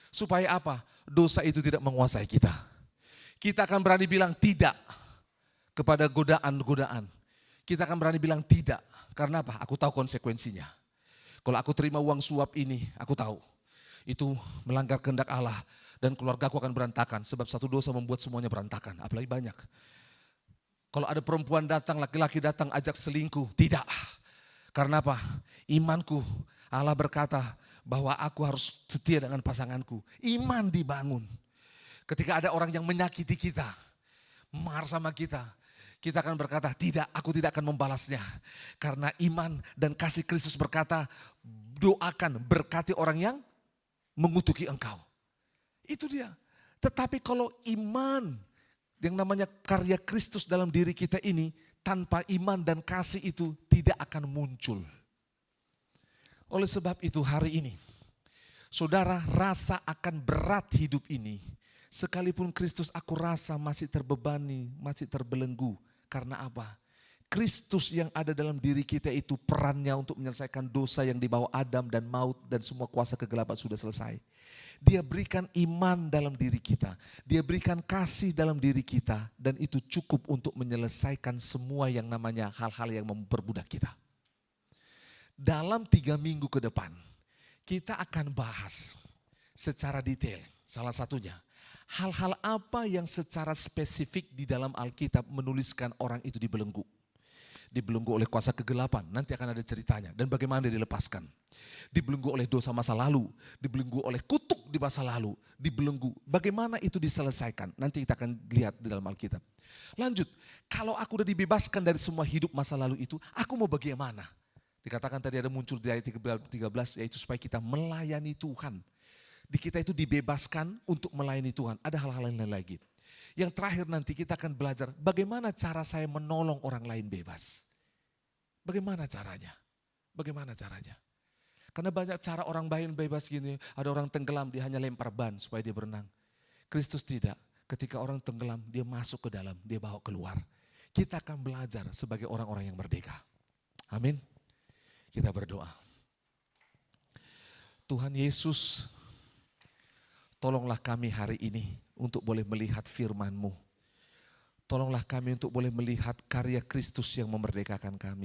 S2: Supaya apa? Dosa itu tidak menguasai kita. Kita akan berani bilang tidak kepada godaan-godaan. Kita akan berani bilang tidak. Karena apa? Aku tahu konsekuensinya. Kalau aku terima uang suap ini, aku tahu. Itu melanggar kehendak Allah. Dan keluarga aku akan berantakan. Sebab satu dosa membuat semuanya berantakan. Apalagi banyak. Kalau ada perempuan datang, laki-laki datang ajak selingkuh. Tidak. Karena apa? Imanku. Allah berkata bahwa aku harus setia dengan pasanganku. Iman dibangun. Ketika ada orang yang menyakiti kita. Marah sama kita. Kita akan berkata, tidak, aku tidak akan membalasnya. Karena iman dan kasih Kristus berkata, doakan, berkati orang yang mengutuki engkau. Itu dia. Tetapi kalau iman yang namanya karya Kristus dalam diri kita ini, tanpa iman dan kasih itu tidak akan muncul. Oleh sebab itu hari ini, saudara rasa akan berat hidup ini. Sekalipun Kristus aku rasa masih terbebani, masih terbelenggu. Karena apa? Kristus yang ada dalam diri kita itu perannya untuk menyelesaikan dosa yang dibawa Adam dan maut dan semua kuasa kegelapan sudah selesai. Dia berikan iman dalam diri kita. Dia berikan kasih dalam diri kita. Dan itu cukup untuk menyelesaikan semua yang namanya hal-hal yang memperbudak kita. Dalam 3 minggu ke depan, kita akan bahas secara detail. Salah satunya, hal-hal apa yang secara spesifik di dalam Alkitab menuliskan orang itu dibelenggu. Dibelenggu oleh kuasa kegelapan, nanti akan ada ceritanya. Dan bagaimana dia dilepaskan. Dibelenggu oleh dosa masa lalu, dibelenggu oleh kutuk di masa lalu, dibelenggu. Bagaimana itu diselesaikan, nanti kita akan lihat di dalam Alkitab. Lanjut, kalau aku udah dibebaskan dari semua hidup masa lalu itu, aku mau bagaimana? Dikatakan tadi ada muncul di ayat 13, yaitu supaya kita melayani Tuhan. Di kita itu dibebaskan untuk melayani Tuhan, ada hal-hal lain lagi. Yang terakhir nanti kita akan belajar bagaimana cara saya menolong orang lain bebas. Bagaimana caranya? Bagaimana caranya? Karena banyak cara orang lain bebas gini. Ada orang tenggelam, dia hanya lempar ban supaya dia berenang. Kristus tidak. Ketika orang tenggelam, dia masuk ke dalam, dia bawa keluar. Kita akan belajar sebagai orang-orang yang merdeka. Amin. Kita berdoa. Tuhan Yesus, tolonglah kami hari ini untuk boleh melihat firman-Mu. Tolonglah kami untuk boleh melihat karya Kristus yang memerdekakan kami.